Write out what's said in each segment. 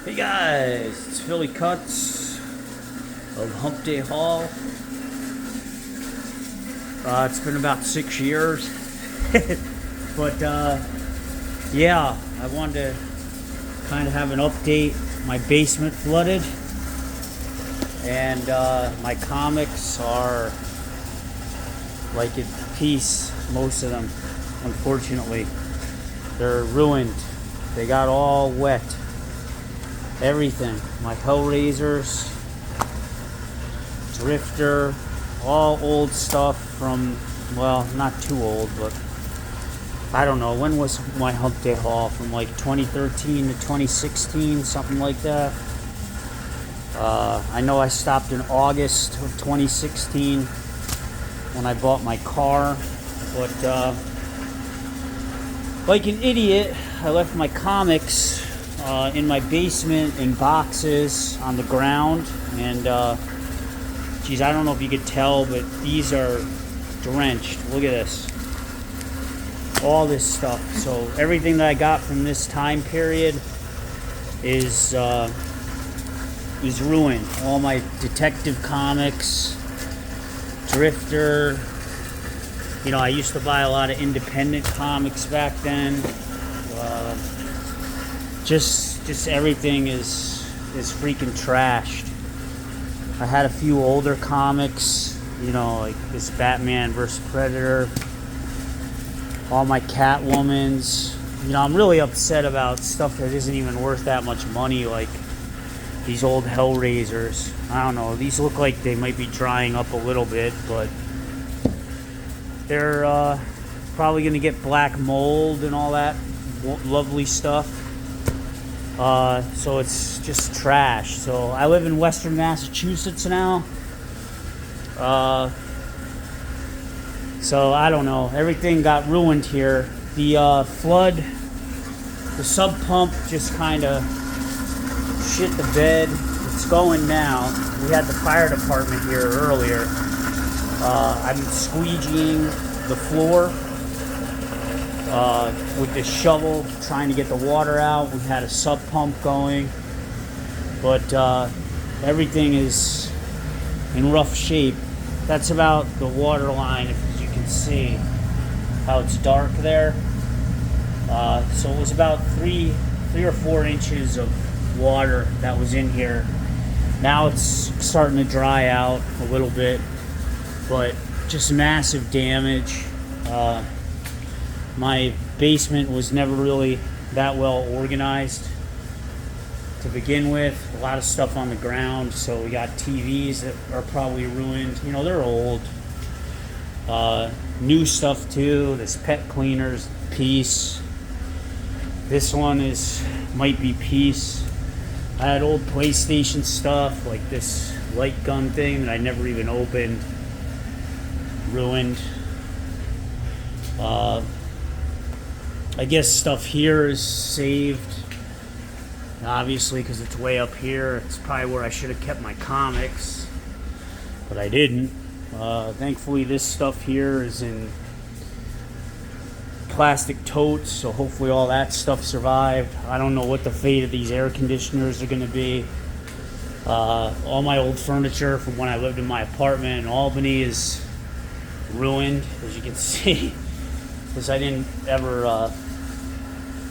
Hey guys, it's Philly Cuts of Hump Day Hall. It's been about 6 years, but yeah, I wanted to kind of have an update. My basement flooded, and my comics are like in peace. Most of them, unfortunately, they're ruined. They got all wet. Everything. My Hellraisers, Drifter, all old stuff from, well, not too old, but I don't know. When was my Hump Day haul? From like 2013 to 2016, something like that. I know I stopped in August of 2016 when I bought my car, but like an idiot, I left my comics in my basement in boxes on the ground, and geez, I don't know if you could tell, but these are drenched. Look at this, all this stuff. So everything that I got from this time period is ruined. All my detective comics, Drifter. You know, I used to buy a lot of independent comics back then. Just everything is freaking trashed. I had a few older comics, you know, like this Batman vs. Predator, all my Catwomans. You know, I'm really upset about stuff that isn't even worth that much money, like these old Hellraisers. I don't know, these look like they might be drying up a little bit, but they're probably gonna get black mold and all that lovely stuff. So it's just trash. So I live in Western Massachusetts now. So I don't know. Everything got ruined here. The flood, the sub pump just kind of shit the bed. It's going now. We had the fire department here earlier. I'm squeegeeing the floor with this shovel, trying to get the water out. We've had a sub pump going, but everything is in rough shape. That's about the water line, as you can see how it's dark there. So it was about three or 4 inches of water that was in here. Now it's starting to dry out a little bit, but just massive damage. My basement was never really that well organized to begin with. A lot of stuff on the ground, so we got TVs that are probably ruined. You know, they're old. New stuff too. This pet cleaner's piece. This one might be piece. I had old PlayStation stuff, like this light gun thing that I never even opened. Ruined. I guess stuff here is saved, obviously, because it's way up here. It's probably where I should have kept my comics, but I didn't. Thankfully, this stuff here is in plastic totes, so hopefully all that stuff survived. I don't know what the fate of these air conditioners are going to be. All my old furniture from when I lived in my apartment in Albany is ruined, as you can see, because I didn't ever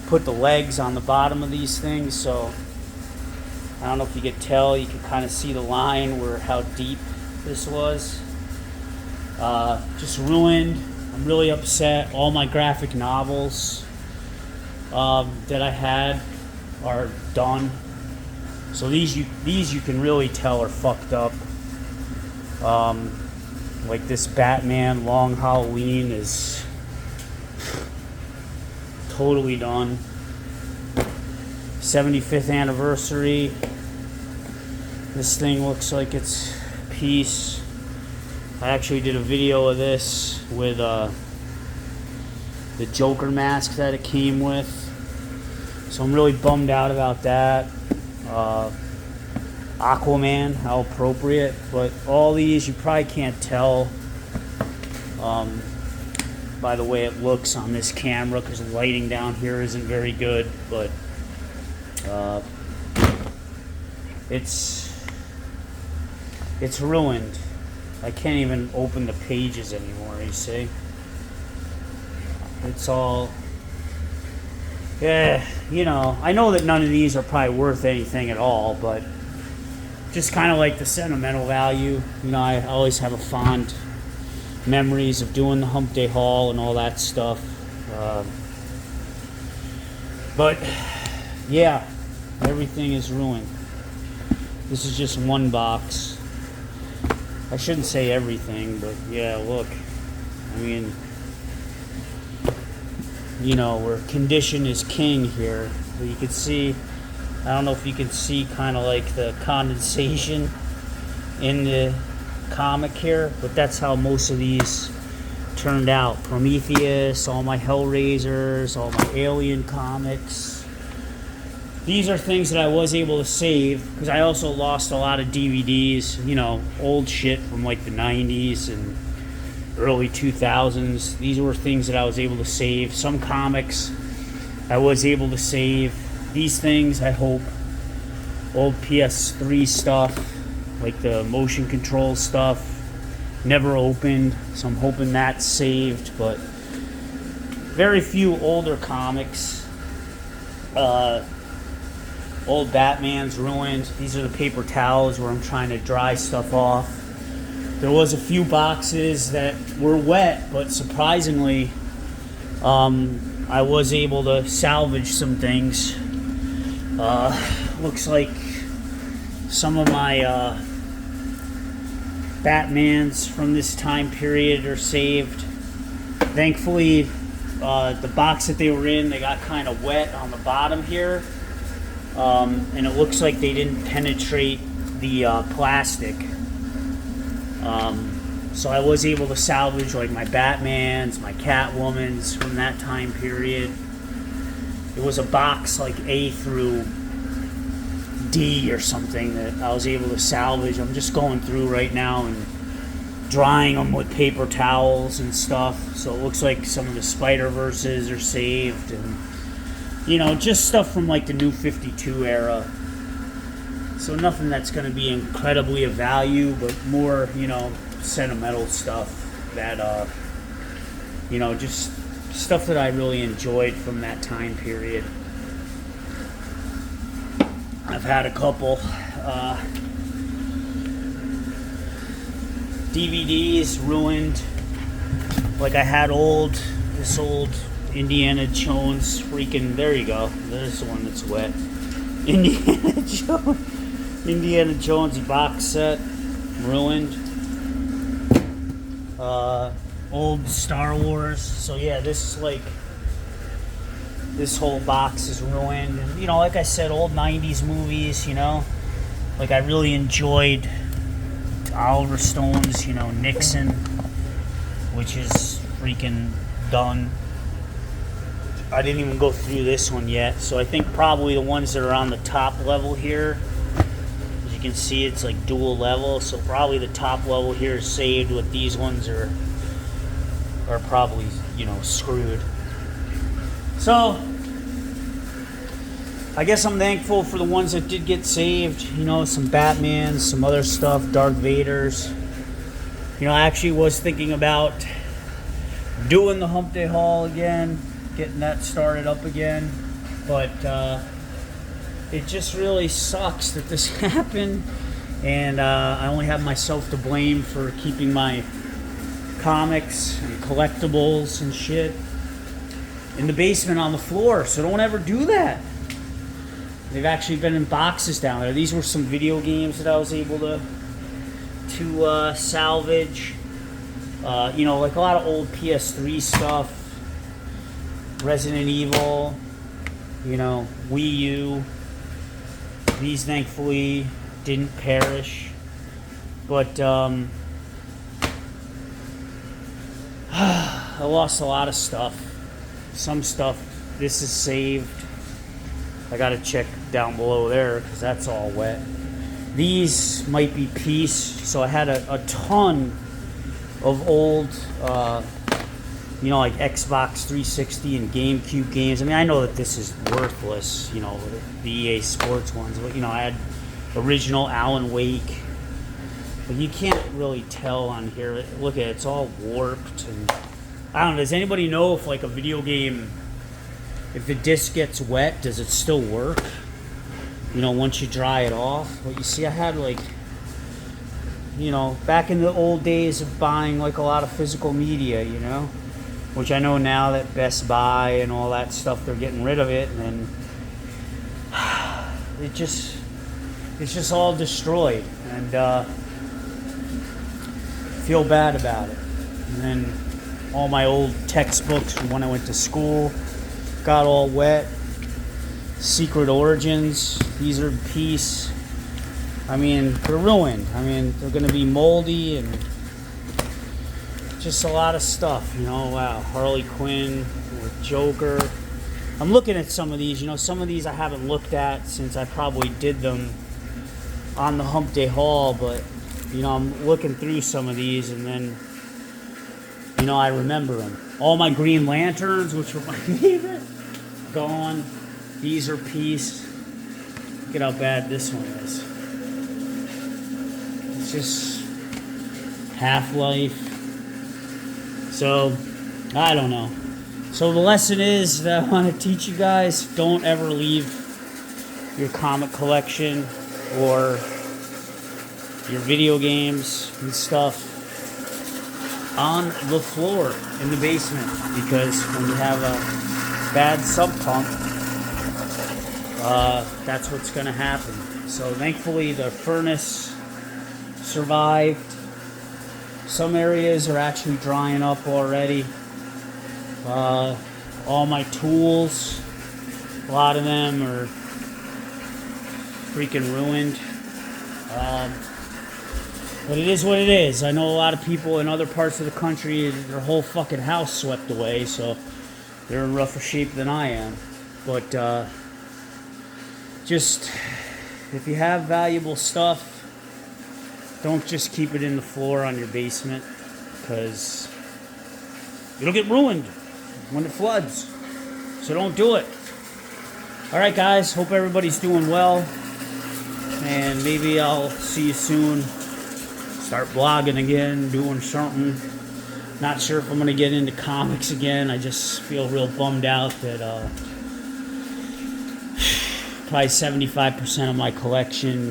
put the legs on the bottom of these things. So I don't know if you could tell. You can kind of see the line where how deep this was. Just ruined. I'm really upset. All my graphic novels that I had are done. So these you can really tell are fucked up. Like this Batman Long Halloween is totally done. 75th anniversary. This thing looks like it's piece. I actually did a video of this with the Joker mask that it came with. So I'm really bummed out about that. Aquaman, how appropriate. But all these you probably can't tell by the way it looks on this camera, because the lighting down here isn't very good, but it's ruined. I can't even open the pages anymore, you see? It's all, yeah, you know, I know that none of these are probably worth anything at all, but just kind of like the sentimental value. You know, I always have a fond memories of doing the Hump Day haul and all that stuff. But yeah, everything is ruined. This is just one box. I shouldn't say everything, but yeah, look. I mean, you know, where condition is king here. You can see, I don't know if you can see kind of like the condensation in the comic here, but that's how most of these turned out. Prometheus, all my Hellraisers, all my Alien comics. These are things that I was able to save, because I also lost a lot of DVDs, you know, old shit from like the 90s and early 2000s. These were things that I was able to save. Some comics I was able to save. These things, I hope, old PS3 stuff, like the motion control stuff, never opened, so I'm hoping that's saved. But very few older comics. Old Batman's ruined. These are the paper towels where I'm trying to dry stuff off. There was a few boxes that were wet, but surprisingly, I was able to salvage some things. Looks like some of my Batmans from this time period are saved. Thankfully, the box that they were in, they got kind of wet on the bottom here. And it looks like they didn't penetrate the plastic. So I was able to salvage like my Batmans, my Catwomans from that time period. It was a box like A through D or something that I was able to salvage. I'm just going through right now and drying them with paper towels and stuff. So it looks like some of the Spider-Verses are saved, and you know, just stuff from like the New 52 era. So nothing that's going to be incredibly of value, but more, you know, sentimental stuff that, you know, just stuff that I really enjoyed from that time period. I've had a couple DVDs ruined. Like I had this old Indiana Jones freaking, there you go, there's the one that's wet. Indiana Jones box set, ruined. Old Star Wars. So yeah, this is like, this whole box is ruined. And you know, like I said, old 90s movies, you know, like I really enjoyed Oliver Stone's, you know, Nixon, which is freaking done. I didn't even go through this one yet, so I think probably the ones that are on the top level here, as you can see, it's like dual level, so probably the top level here is saved, with these ones are probably, you know, screwed. So I guess I'm thankful for the ones that did get saved, you know, some Batmans, some other stuff, Darth Vaders. You know, I actually was thinking about doing the Hump Day haul again, getting that started up again, but it just really sucks that this happened, and I only have myself to blame for keeping my comics and collectibles and shit in the basement on the floor, so don't ever do that. They've actually been in boxes down there. These were some video games that I was able to salvage. You know, like a lot of old PS3 stuff, Resident Evil, you know, Wii U. These thankfully didn't perish, but I lost a lot of stuff. Some stuff, this is saved. I gotta check down below there because that's all wet. These might be piece, so I had a ton of old, you know, like Xbox 360 and GameCube games. I mean, I know that this is worthless, you know, the EA Sports ones, but, you know, I had original Alan Wake. But you can't really tell on here. Look at it, it's all warped. And I don't know, does anybody know if like a video game, if the disc gets wet, does it still work? You know, once you dry it off? Well, you see, I had like, you know, back in the old days of buying like a lot of physical media, you know, which I know now that Best Buy and all that stuff, they're getting rid of it, and it's just all destroyed, and feel bad about it. And then all my old textbooks from when I went to school got all wet. Secret Origins, these are in peace. I mean, they're ruined. I mean, they're going to be moldy and just a lot of stuff, you know. Wow, Harley Quinn with Joker. I'm looking at some of these, you know, some of these I haven't looked at since I probably did them on the Hump Day haul, but, you know, I'm looking through some of these and then, you know, I remember them. All my Green Lanterns, which were my favorite, gone. These are peace. Look at how bad this one is. It's just Half-Life. So, I don't know. So the lesson is that I want to teach you guys, don't ever leave your comic collection or your video games and stuff on the floor in the basement, because when you have a bad sump pump, that's what's going to happen. So thankfully the furnace survived. Some areas are actually drying up already. All my tools, a lot of them are freaking ruined. But it is what it is. I know a lot of people in other parts of the country, their whole fucking house swept away, so they're in rougher shape than I am. But just, if you have valuable stuff, don't just keep it in the floor on your basement, because it'll get ruined when it floods. So don't do it. Alright guys, hope everybody's doing well, and maybe I'll see you soon. Start blogging again, doing something. Not sure if I'm going to get into comics again. I just feel real bummed out that probably 75% of my collection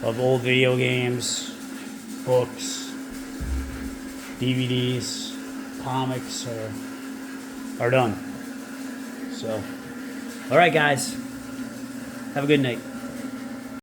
of old video games, books, DVDs, comics are done. So, alright guys, have a good night.